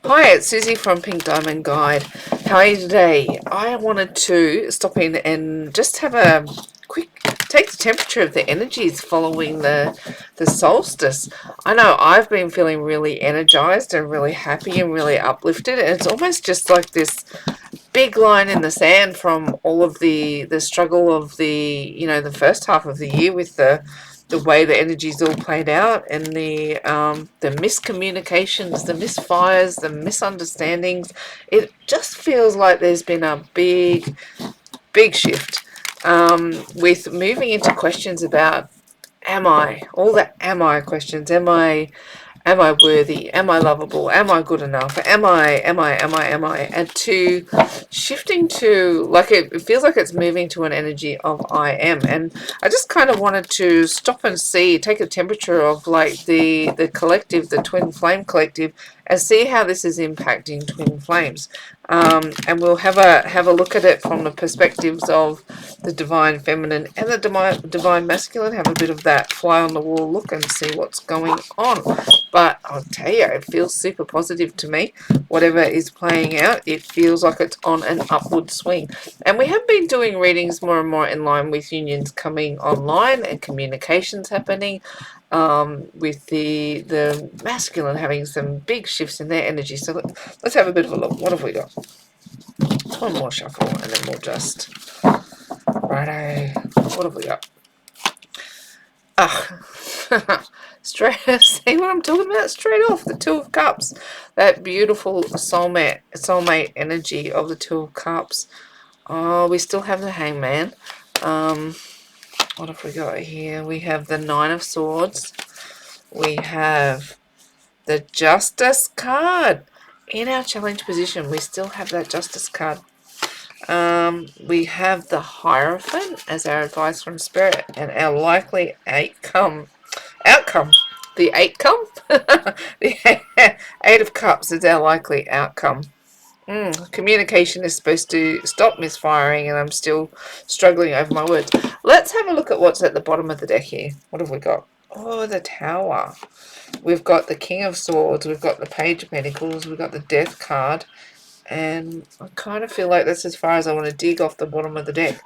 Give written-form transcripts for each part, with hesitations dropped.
Hi, it's Susie from Pink Diamond Guide. How are you today? I wanted to stop in and just have a quick take the temperature of the energies following the solstice. I know I've been feeling really energized and really happy and really uplifted, and it's almost just like this big line in the sand from all of the struggle of the first half of the year with the way the energies all played out, and the miscommunications, the misfires, the misunderstandings. It just feels like there's been a big shift, with moving into questions about am I, all the am I questions. Am I worthy? Am I lovable? Am I good enough? Am I? And to shifting to, like, it feels like it's moving to an energy of I am. And I just kind of wanted to stop and see, take a temperature of like the collective, the twin flame collective, and see how this is impacting twin flames. And we'll have a look at it from the perspectives of the divine feminine and the divine masculine. Have a bit of that fly on the wall look and see what's going on. But I'll tell you, it feels super positive to me. Whatever is playing out, it feels like it's on an upward swing. And we have been doing readings more and more in line with unions coming online and communications happening, with the masculine having some big shifts in their energy. So let's have a bit of a look. What have we got? One more shuffle and then we'll just... Righto. What have we got? Straight, see what I'm talking about? Straight off, the Two of Cups. That beautiful soulmate energy of the Two of Cups. Oh, we still have the Hangman. What have we got here? We have the Nine of Swords. We have the Justice card. In our challenge position, we still have that Justice card. We have the Hierophant as our advice from Spirit, and our likely outcome, the outcome, the Eight of Cups is our likely outcome. Communication is supposed to stop misfiring, and I'm still struggling over my words. Let's have a look at what's at the bottom of the deck here. What have we got? Oh, the Tower. We've got the King of Swords. We've got the Page of Pentacles. We've got the Death card. And I kind of feel like that's as far as I want to dig off the bottom of the deck.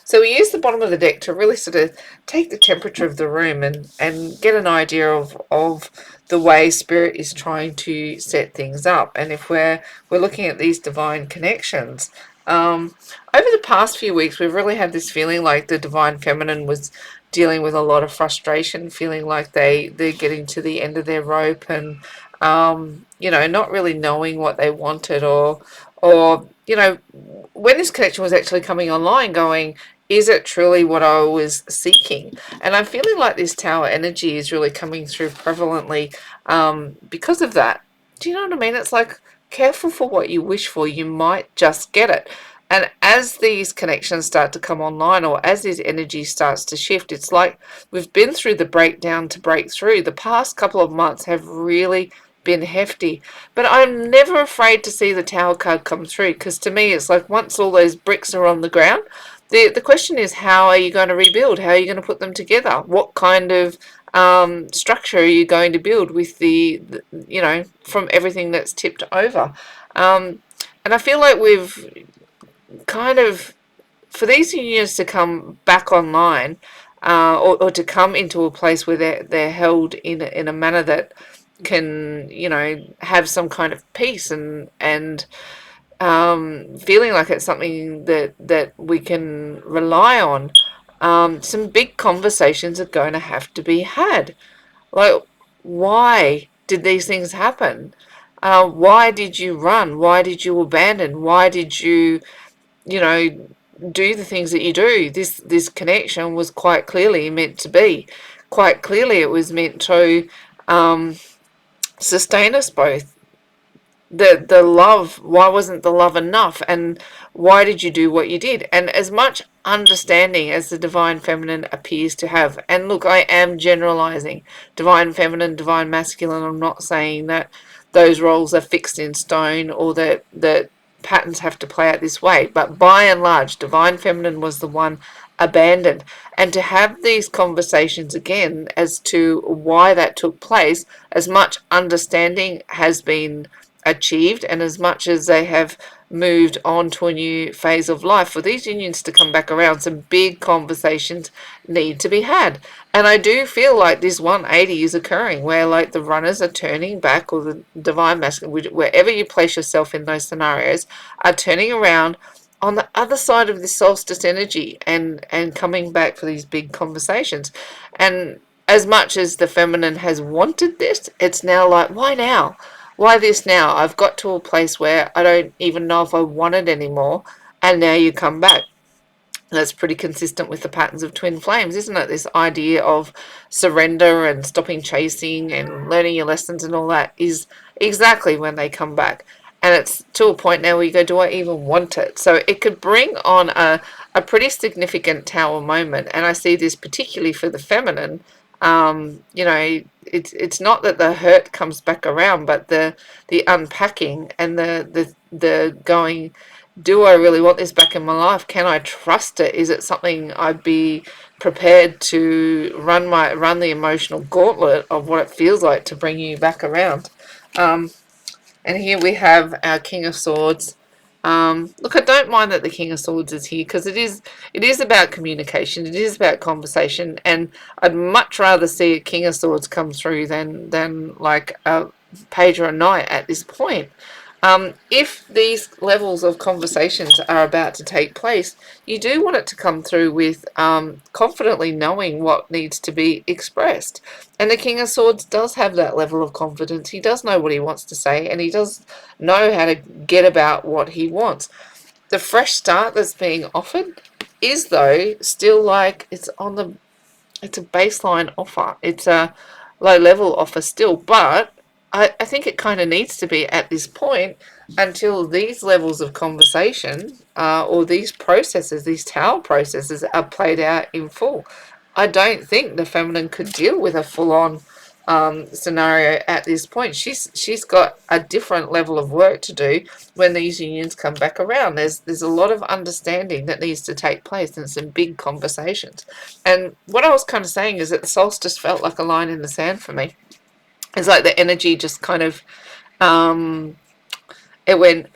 So we use the bottom of the deck to really sort of take the temperature of the room and get an idea of the way Spirit is trying to set things up. And if we're looking at these divine connections, over the past few weeks, we've really had this feeling like the divine feminine was dealing with a lot of frustration, feeling like they're getting to the end of their rope, and not really knowing what they wanted, or when this connection was actually coming online, going, is it truly what I was seeking? And I'm feeling like this Tower energy is really coming through prevalently, because of that. Do you know what I mean? It's like, careful for what you wish for, you might just get it. And as these connections start to come online, or as this energy starts to shift, it's like we've been through the breakdown to break through. The past couple of months have really been hefty, but I'm never afraid to see the Tower card come through, because to me it's like, once all those bricks are on the ground, the question is, how are you going to rebuild? How are you going to put them together? What kind of structure are you going to build with the from everything that's tipped over? And I feel like we've kind of, for these unions to come back online, or to come into a place where they're held in a manner that can have some kind of peace, and feeling like it's something that we can rely on. Some big conversations are going to have to be had. Like, why did these things happen? Why did you run? Why did you abandon? Why did you do the things that you do? This connection was quite clearly meant to be. Quite clearly it was meant to sustain us both. The love, why wasn't the love enough? And why did you do what you did? And as much understanding as the divine feminine appears to have, and look, I am generalizing, divine feminine, divine masculine, I'm not saying that those roles are fixed in stone, or that patterns have to play out this way. But by and large, Divine Feminine was the one abandoned. And to have these conversations again as to why that took place, as much understanding has been achieved and as much as they have moved on to a new phase of life, for these unions to come back around, some big conversations need to be had. And I do feel like this 180 is occurring where like the runners are turning back, or the divine masculine, wherever you place yourself in those scenarios, are turning around on the other side of this solstice energy and coming back for these big conversations. And as much as the feminine has wanted this, it's now like, why now? Why this now? I've got to a place where I don't even know if I want it anymore, and now you come back. That's pretty consistent with the patterns of twin flames, isn't it? This idea of surrender and stopping chasing and learning your lessons and all that is exactly when they come back. And it's to a point now where you go, do I even want it? So it could bring on a pretty significant tower moment. And I see this particularly for the feminine. You know, it's not that the hurt comes back around, but the unpacking and the going, do I really want this back in my life? Can I trust it? Is it something I'd be prepared to run the emotional gauntlet of what it feels like to bring you back around? And here we have our King of Swords. Look, I don't mind that the King of Swords is here, because it is about communication, it is about conversation, and I'd much rather see a King of Swords come through than like a page or a knight at this point. If these levels of conversations are about to take place, you do want it to come through with confidently knowing what needs to be expressed. And the King of Swords does have that level of confidence. He does know what he wants to say, and he does know how to get about what he wants. The fresh start that's being offered is, though, still like it's a baseline offer. It's a low level offer still, but I think it kind of needs to be at this point until these levels of conversation or these processes, these tower processes, are played out in full. I don't think the feminine could deal with a full-on scenario at this point. She's got a different level of work to do when these unions come back around. There's a lot of understanding that needs to take place and some big conversations. And what I was kind of saying is that the solstice felt like a line in the sand for me. It's like the energy just kind of, it went,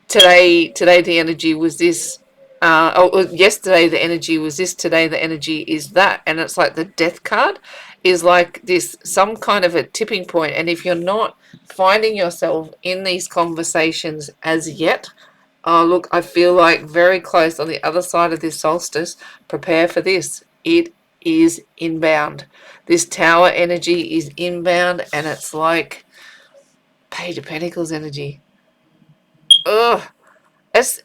today the energy was this, yesterday the energy was this, today the energy is that. And it's like the death card is like this, some kind of a tipping point. And if you're not finding yourself in these conversations as yet, look, I feel like very close on the other side of this solstice, prepare for this. It is inbound. This tower energy is inbound, and it's like Page of Pentacles energy. Ugh. It's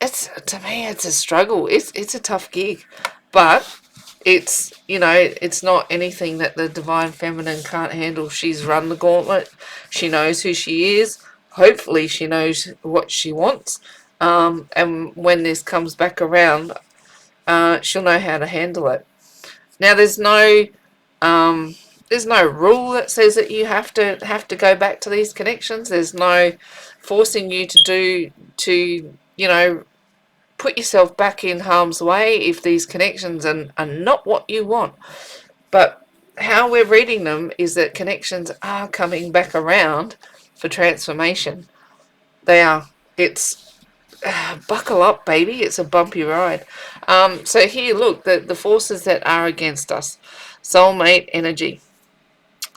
to me, it's a struggle. It's a tough gig, but it's, you know, it's not anything that the divine feminine can't handle. She's run the gauntlet. She knows who she is. Hopefully she knows what she wants, and when this comes back around, she'll know how to handle it. Now there's no rule that says that you have to go back to these connections. There's no forcing you to you know, put yourself back in harm's way if these connections are not what you want. But how we're reading them is that connections are coming back around for transformation. They are. It's buckle up, baby. It's a bumpy ride. So here, look, the forces that are against us. Soulmate energy.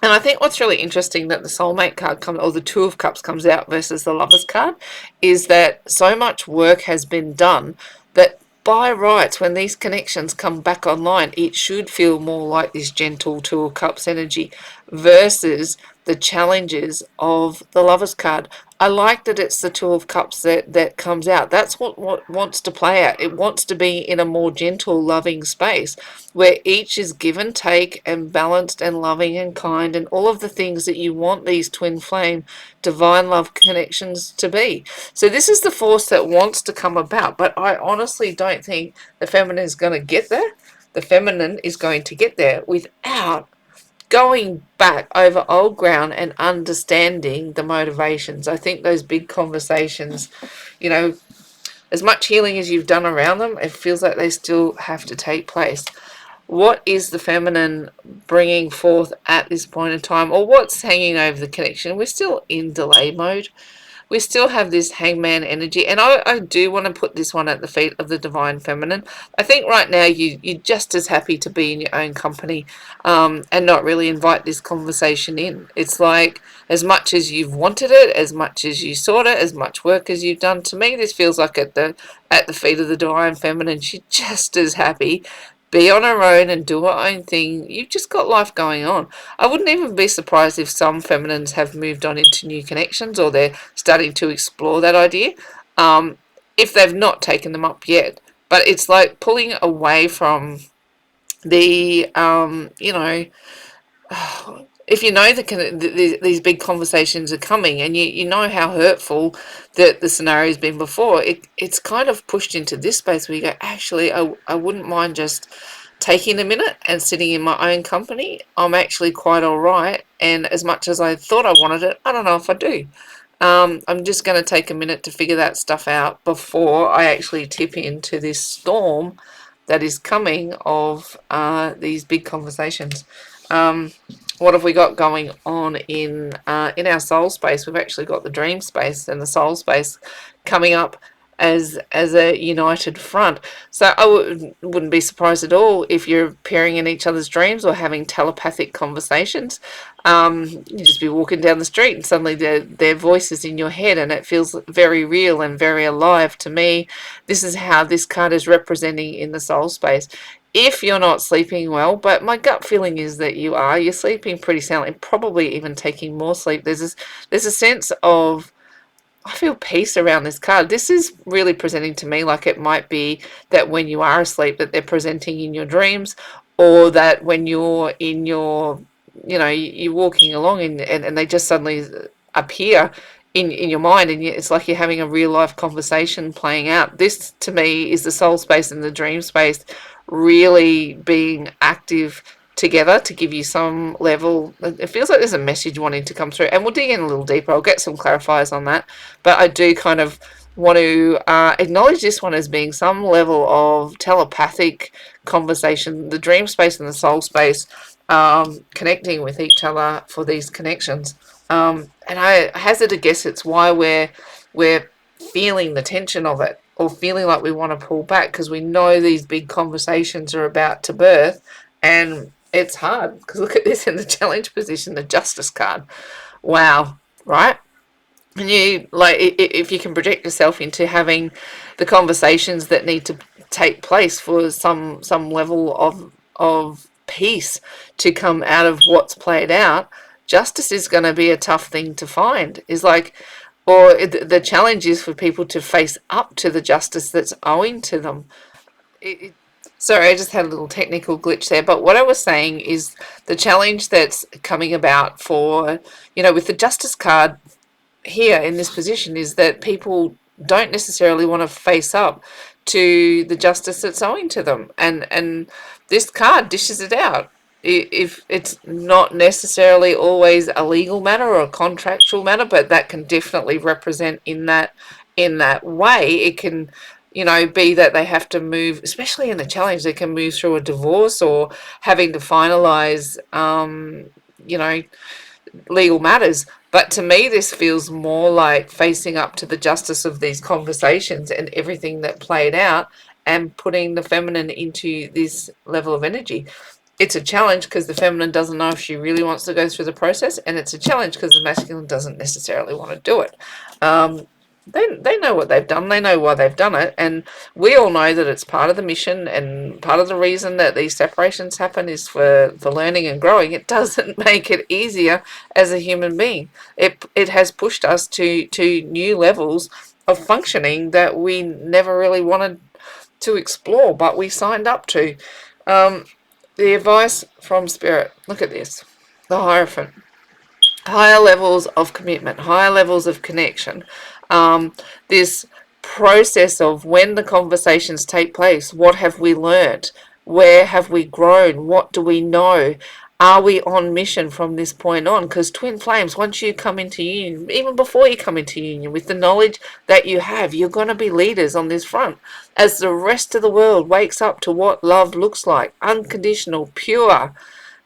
And I think what's really interesting that the soulmate card comes, or the Two of Cups comes out versus the Lovers card, is that so much work has been done that by rights, when these connections come back online, it should feel more like this gentle Two of Cups energy versus the challenges of the Lovers card. I like that it's the Two of Cups that comes out. That's what wants to play out. It wants to be in a more gentle, loving space where each is give and take and balanced and loving and kind and all of the things that you want these twin flame divine love connections to be. So this is the force that wants to come about, but I honestly don't think the feminine is going to get there. The feminine is going to get there without going back over old ground and understanding the motivations. I think those big conversations, you know, as much healing as you've done around them, it feels like they still have to take place. What is the feminine bringing forth at this point in time, or what's hanging over the connection? We're still in delay mode. We still have this hangman energy, and I do want to put this one at the feet of the divine feminine. I think right now you're just as happy to be in your own company, and not really invite this conversation in. It's like, as much as you've wanted it, as much as you sought it, as much work as you've done, to me this feels like at the feet of the divine feminine, she's just as happy be on her own and do her own thing. You've just got life going on. I wouldn't even be surprised if some feminines have moved on into new connections, or they're starting to explore that idea, if they've not taken them up yet. But it's like pulling away from the, if you know these big conversations are coming, and you know how hurtful the scenario has been before, it's kind of pushed into this space where you go, actually, I wouldn't mind just taking a minute and sitting in my own company. I'm actually quite all right, and as much as I thought I wanted it, I don't know if I do. I'm just going to take a minute to figure that stuff out before I actually tip into this storm that is coming of these big conversations. What have we got going on in our soul space? We've actually got the dream space and the soul space coming up as a united front. So I wouldn't be surprised at all if you're appearing in each other's dreams or having telepathic conversations. You just be walking down the street and suddenly their voices in your head, and it feels very real and very alive. To me, this is how this card is representing in the soul space. If you're not sleeping well, but my gut feeling is that you're sleeping pretty soundly, probably even taking more sleep. There's a sense of, I feel peace around this card. This is really presenting to me like it might be that when you are asleep that they're presenting in your dreams, or that when you're in your, you're walking along and they just suddenly appear in your mind, and it's like you're having a real life conversation playing out. This to me is the soul space and the dream space really being active together to give you some level. It feels like there's a message wanting to come through, and we'll dig in a little deeper. I'll get some clarifiers on that, but I do kind of want to acknowledge this one as being some level of telepathic conversation, the dream space and the soul space connecting with each other for these connections. And I hazard a guess it's why we're feeling the tension of it, or feeling like we want to pull back, because we know these big conversations are about to birth. And it's hard, because look at this in the challenge position, the justice card. Wow, right? And you, like, if you can project yourself into having the conversations that need to take place for some level of peace to come out of what's played out, justice is going to be a tough thing to find. Is like, or the challenge is for people to face up to the justice that's owing to them. Sorry, I just had a little technical glitch there. But what I was saying is the challenge that's coming about for, with the justice card here in this position, is that people don't necessarily want to face up to the justice that's owing to them. And this card dishes it out. If it's not necessarily always a legal matter or a contractual matter, but that can definitely represent in that way. It can, be that they have to move, especially in the challenge, they can move through a divorce or having to finalize, legal matters. But to me, this feels more like facing up to the justice of these conversations and everything that played out, and putting the feminine into this level of energy. It's a challenge because the feminine doesn't know if she really wants to go through the process, and it's a challenge because the masculine doesn't necessarily want to do it. They know what they've done, they know why they've done it, and we all know that it's part of the mission, and part of the reason that these separations happen is for learning and growing. It doesn't make it easier as a human being. It has pushed us to new levels of functioning that we never really wanted to explore, but we signed up to. The advice from Spirit, look at this, the Hierophant. Higher levels of commitment, higher levels of connection. This process of when the conversations take place, what have we learnt? Where have we grown? What do we know? Are we on mission from this point on? Because twin flames, once you come into union, even before you come into union, with the knowledge that you have, you're going to be leaders on this front. As the rest of the world wakes up to what love looks like, unconditional, pure,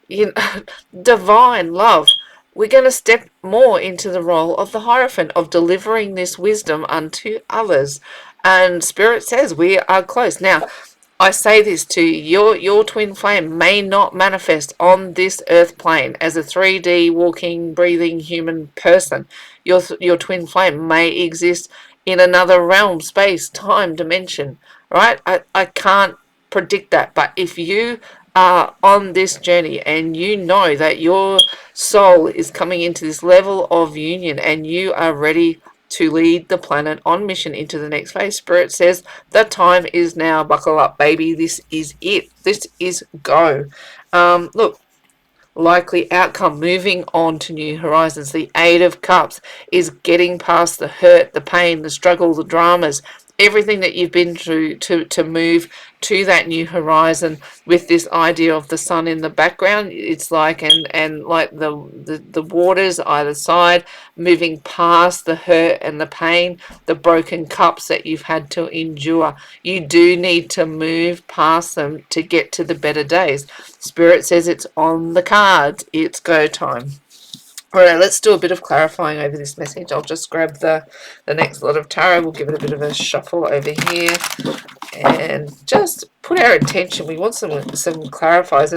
you know, divine love, we're going to step more into the role of the Hierophant, of delivering this wisdom unto others. And Spirit says we are close. Now, I say this to you, your twin flame may not manifest on this earth plane as a 3D walking, breathing human person. Your twin flame may exist in another realm, space, time, dimension, right? I can't predict that, but if you are on this journey and you know that your soul is coming into this level of union and you are ready to lead the planet on mission into the next phase, Spirit says the time is now. Buckle up, baby. This is it. This is go. Look, likely outcome, moving on to new horizons. The Eight of Cups is getting past the hurt, the pain, the struggle, the dramas, everything that you've been through to move to that new horizon. With this idea of the sun in the background, it's like and like the waters either side, moving past the hurt and the pain, the broken cups that you've had to endure. You do need to move past them to get to the better days. Spirit says it's on the cards. It's go time. Alright, let's do a bit of clarifying over this message. I'll just grab the next lot of tarot. We'll give it a bit of a shuffle over here and just put our attention. We want some clarifiers,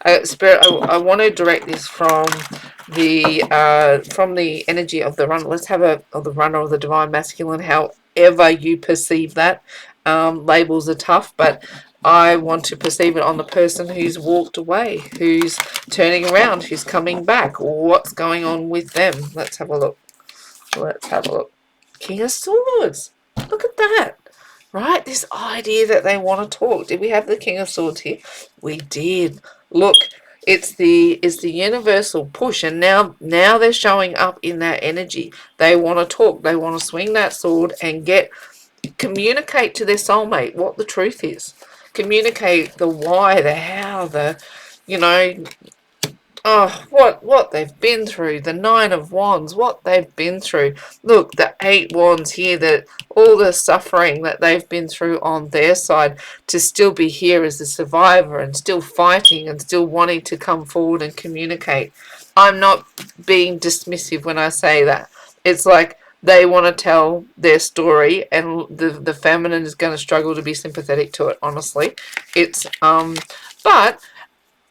and Spirit, I want to direct this from the energy of the runner. Let's have the runner or the divine masculine, however you perceive that. Labels are tough, but I want to perceive it on the person who's walked away, who's turning around, who's coming back. What's going on with them? Let's have a look. Let's have a look. King of Swords. Look at that. Right? This idea that they want to talk. Did we have the King of Swords here? We did. Look, it's the universal push, and now they're showing up in that energy. They want to talk. They want to swing that sword and communicate to their soulmate what the truth is. Communicate the why, the how, what they've been through, the Nine of Wands, what they've been through. Look, the Eight Wands here, that all the suffering that they've been through on their side, to still be here as a survivor and still fighting and still wanting to come forward and communicate. I'm not being dismissive when I say that. It's like they want to tell their story, and the feminine is going to struggle to be sympathetic to it, honestly. It's but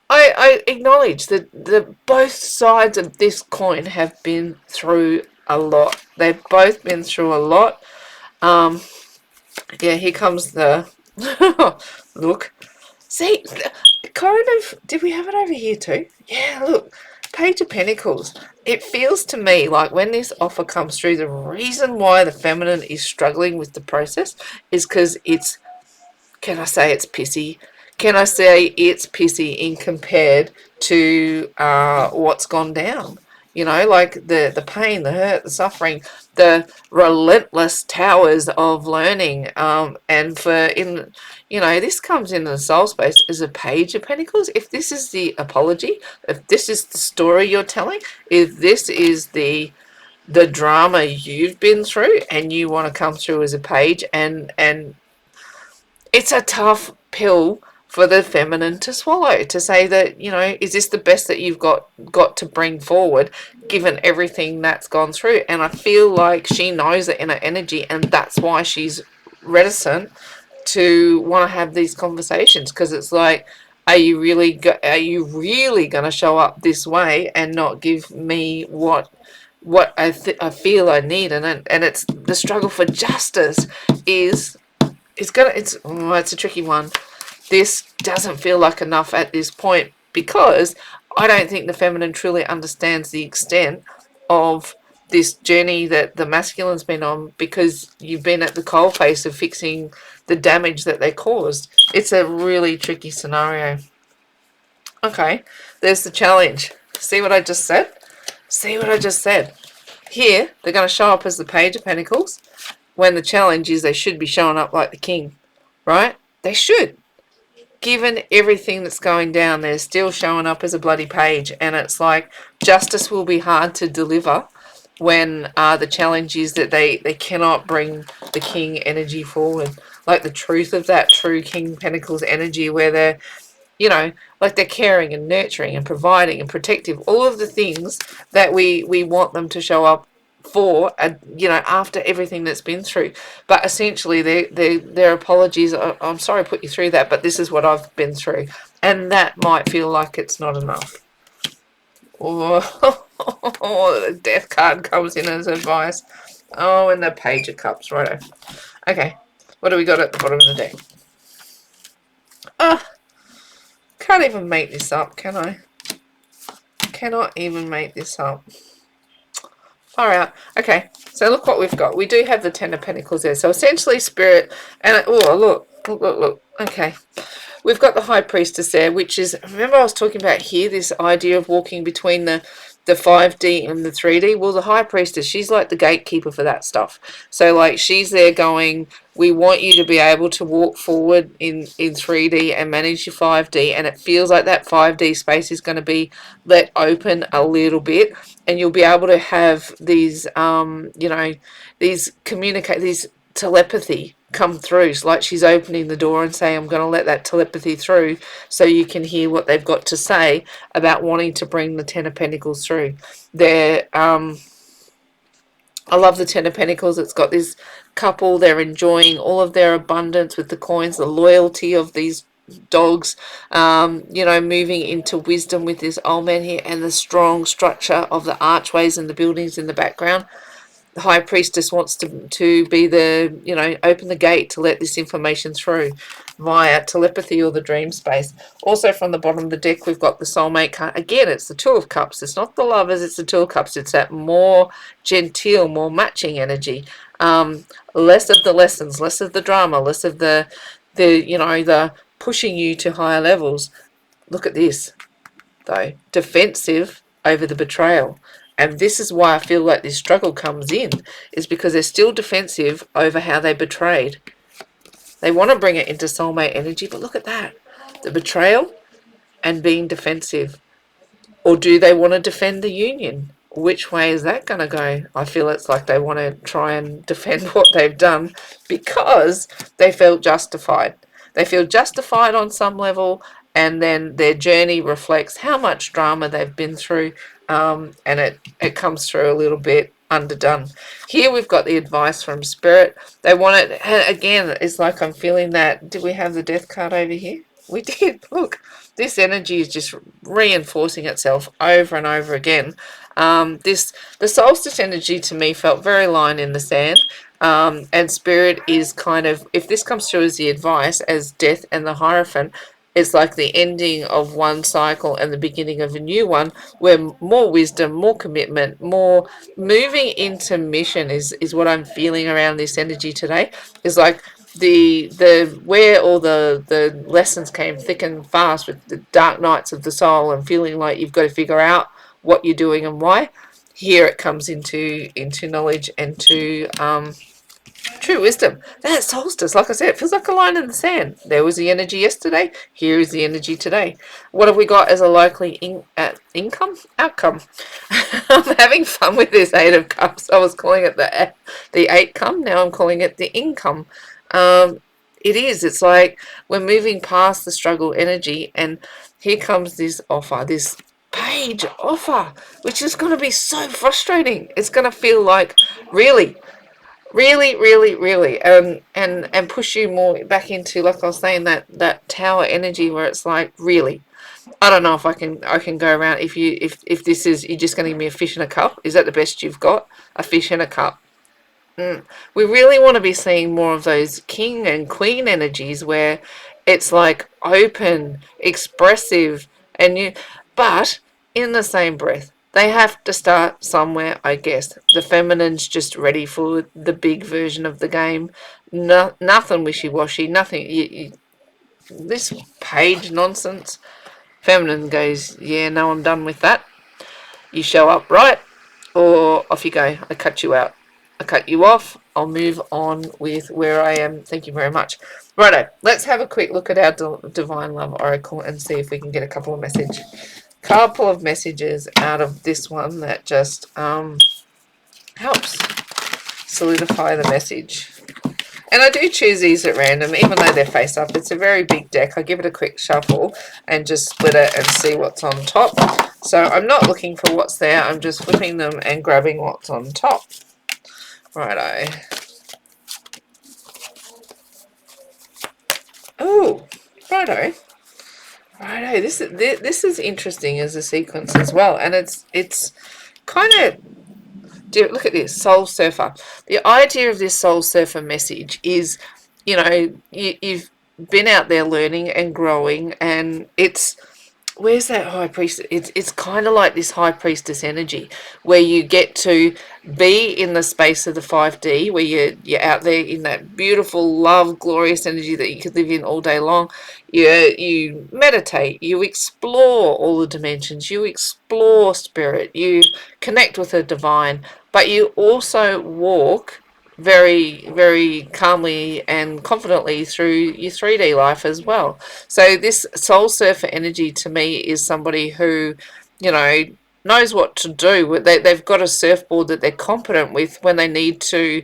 I acknowledge that both sides of this coin have been through a lot. They've both been through a lot. Yeah, here comes the look. See, kind of, did we have it over here too? Yeah, look. Page of Pentacles. It feels to me like when this offer comes through, the reason why the feminine is struggling with the process is because it's, can I say it's pissy? Can I say it's pissy in compared to what's gone down? You know, like the pain, the hurt, the suffering, the relentless towers of learning. This comes in the soul space as a Page of Pentacles. If this is the apology, if this is the story you're telling, if this is the drama you've been through, and you want to come through as a page, and it's a tough pill for the feminine to swallow, to say that, is this the best that you've got to bring forward, given everything that's gone through? And I feel like she knows it in her energy, and that's why she's reticent to want to have these conversations, because it's like, are you really going to show up this way and not give me what I feel I need? And it's the struggle for justice it's a tricky one. This doesn't feel like enough at this point, because I don't think the feminine truly understands the extent of this journey that the masculine's been on, because you've been at the coalface of fixing the damage that they caused. It's a really tricky scenario. Okay, there's the challenge. See what I just said? See what I just said? Here, they're going to show up as the Page of Pentacles, when the challenge is they should be showing up like the King, right? They should. given everything that's going down, they're still showing up as a bloody page. And it's like, justice will be hard to deliver when the challenge is that they cannot bring the king energy forward. Like the truth of that true King Pentacles energy, where they're, you know, like they're caring and nurturing and providing and protective, all of the things that we want them to show up for, you know, after everything that's been through. But essentially their apologies are, I'm sorry I put you through that, but this is what I've been through, and that might feel like it's not enough. Or the death card comes in as advice. Oh, and the page of cups. Righto. Okay, what do we got at the bottom of the deck? Can't even make this up, can I? Cannot even make this up. Alright, okay, so look what we've got. We do have the Ten of Pentacles there. So essentially Spirit, and oh, look. Okay, we've got the High Priestess there, which is, remember I was talking about here, this idea of walking between the 5D and the 3D. Well, the High Priestess, she's like the gatekeeper for that stuff. So like she's there going, we want you to be able to walk forward in 3D and manage your 5D, and it feels like that 5D space is going to be let open a little bit, and you'll be able to have these you know, these telepathy come through. So like she's opening the door and saying, I'm going to let that telepathy through so you can hear what they've got to say about wanting to bring the Ten of Pentacles through. They're I love the Ten of Pentacles. It's got this couple, they're enjoying all of their abundance with the coins, the loyalty of these dogs, you know, moving into wisdom with this old man here, and the strong structure of the archways and the buildings in the background. The High Priestess wants to be the, you know, open the gate to let this information through via telepathy or the dream space. Also from the bottom of the deck, we've got the soulmate card. Again, it's the Two of Cups. It's not the lovers, it's the Two of Cups. It's that more genteel, more matching energy. Less of the lessons, less of the drama, less of the you know, the pushing you to higher levels. Look at this, though. Defensive over the betrayal. And this is why I feel like this struggle comes in, is because they're still defensive over how they betrayed. They want to bring it into soulmate energy, but look at that. The betrayal and being defensive. Or do they want to defend the union? Which way is that going to go? I feel it's like they want to try and defend what they've done because they felt justified. They feel justified on some level, and then their journey reflects how much drama they've been through, and it comes through a little bit underdone. Here we've got the advice from Spirit. They want it, and again, it's like I'm feeling that. Did we have the Death card over here? We did. Look, this energy is just reinforcing itself over and over again. The solstice energy to me felt very line in the sand. And Spirit is kind of, if this comes through as the advice, as Death and the Hierophant, it's like the ending of one cycle and the beginning of a new one, where more wisdom, more commitment, more moving into mission is what I'm feeling around this energy today. Is like the where all the lessons came thick and fast with the dark nights of the soul and feeling like you've got to figure out what you're doing and why. Here it comes into knowledge and to true wisdom. That solstice, like I said, it feels like a line in the sand. There was the energy yesterday. Here is the energy today. What have we got as a likely outcome? I'm having fun with this Eight of Cups. I was calling it the eight come. Now I'm calling it the income. It is. It's like we're moving past the struggle energy, and here comes this offer, this page offer, which is going to be so frustrating. It's going to feel like really, and push you more back into, like I was saying, that tower energy where it's like, really, I don't know if I can go around. If this is, you're just going to give me a fish in a cup, is that the best you've got? A fish in a cup. We really want to be seeing more of those king and queen energies where it's like open, expressive, but in the same breath, they have to start somewhere, I guess. The feminine's just ready for the big version of the game. No, nothing wishy-washy, nothing. This page nonsense. Feminine goes, yeah, no, I'm done with that. You show up right, or off you go. I cut you out. I cut you off. I'll move on with where I am. Thank you very much. Righto, let's have a quick look at our Divine Love Oracle and see if we can get a couple of messages out of this one that just helps solidify the message. And I do choose these at random, even though they're face up. It's a very big deck. I give it a quick shuffle and just split it and see what's on top. So I'm not looking for what's there. I'm just flipping them and grabbing what's on top. Righto. Oh, righto. Righto. This is interesting as a sequence as well. And it's kind of... Look at this, Soul Surfer. The idea of this Soul Surfer message is, you know, you've been out there learning and growing, and it's... Where's that high priestess? It's kind of like this high priestess energy where you get to be in the space of the 5D, where you're out there in that beautiful, love, glorious energy that you could live in all day long. You meditate, you explore all the dimensions, you explore spirit, you connect with the divine, but you also walk very, very calmly and confidently through your 3D life as well. So this Soul Surfer energy to me is somebody who, you know, knows what to do. They've got a surfboard that they're competent with when they need to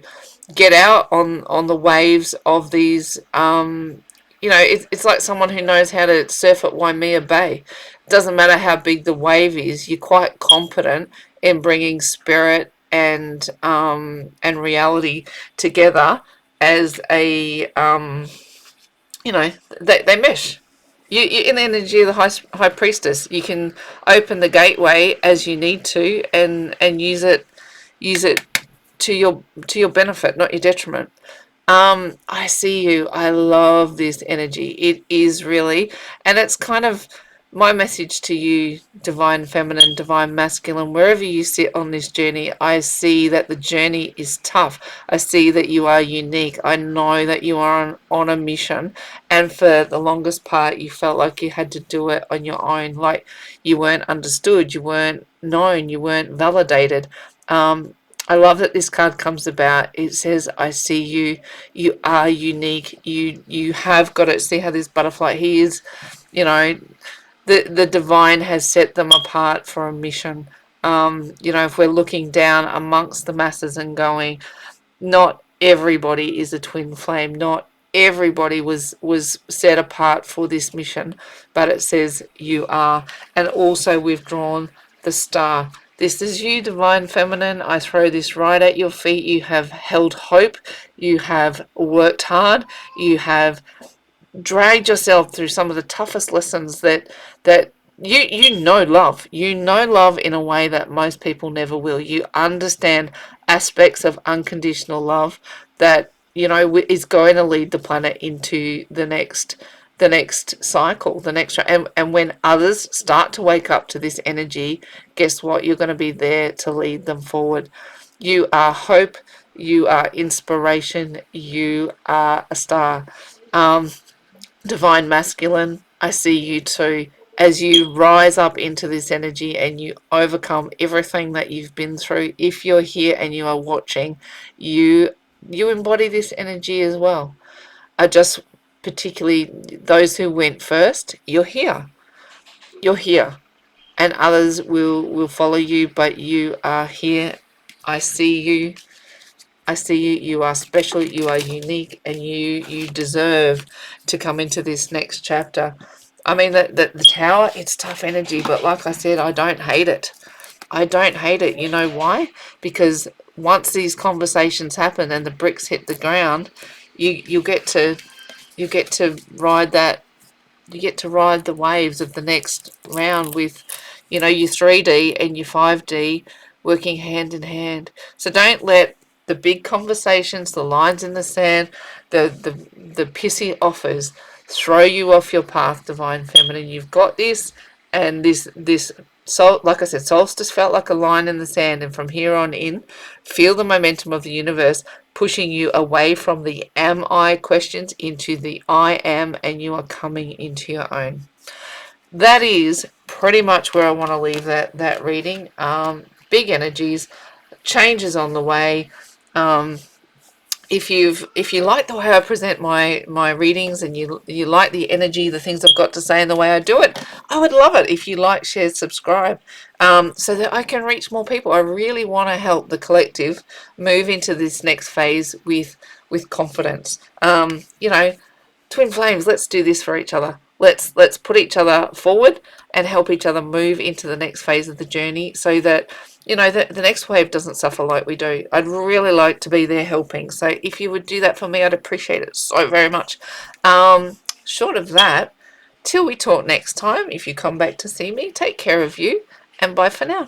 get out on the waves of these, you know, it's like someone who knows how to surf at Waimea Bay. Doesn't matter how big the wave is, you're quite competent in bringing spirit and reality together as a you know, they mesh. You in the energy of the high priestess, you can open the gateway as you need to and use it to your benefit, not your detriment. I see you. I love this energy. It is really, and it's kind of my message to you, divine feminine, divine masculine, wherever you sit on this journey. I see that the journey is tough. I see that you are unique. I know that you are on a mission, and for the longest part you felt like you had to do it on your own, like you weren't understood, you weren't known, you weren't validated. I love that this card comes about. It says, I see you. You are unique. You have got it. See how this butterfly, he is, you know, the divine has set them apart for a mission. You know, if we're looking down amongst the masses and going, not everybody is a twin flame. Not everybody was set apart for this mission, but it says you are. And also we've drawn the star. This is you, divine feminine. I throw this right at your feet. You have held hope. You have worked hard. You have dragged yourself through some of the toughest lessons that you know love. You know love in a way that most people never will. You understand aspects of unconditional love that, you know, is going to lead the planet into the next cycle, the next, and when others start to wake up to this energy, guess what? You're going to be there to lead them forward. You are hope. You are inspiration. You are a star. Divine masculine, I see you too as you rise up into this energy and you overcome everything that you've been through. If you're here and you are watching, you embody this energy as well. I just, particularly those who went first, you're here, and others will follow you, but you are here. I see you. I see you. You are special. You are unique, and you deserve to come into this next chapter. I mean, the tower, it's tough energy, but like I said, I don't hate it. I don't hate it. You know why? Because once these conversations happen and the bricks hit the ground, you get to ride that. You get to ride the waves of the next round with, you know, your 3D and your 5D working hand in hand. So don't let the big conversations, the lines in the sand, the pissy offers throw you off your path, divine feminine. You've got this, and this soul, like I said, solstice felt like a line in the sand, and from here on in, feel the momentum of the universe pushing you away from the am I questions into the I am, and you are coming into your own. That is pretty much where I want to leave that reading. Big energies, changes on the way. if you like the way I present my readings, and you like the energy, the things I've got to say, and the way I do it, I would love it if you like, share, subscribe, so that I can reach more people. I really want to help the collective move into this next phase with confidence. You know, twin flames, let's do this for each other. Let's put each other forward and help each other move into the next phase of the journey, so that the next wave doesn't suffer like we do. I'd really like to be there helping. So if you would do that for me, I'd appreciate it so very much. Short of that, till we talk next time, if you come back to see me, take care of you, and bye for now.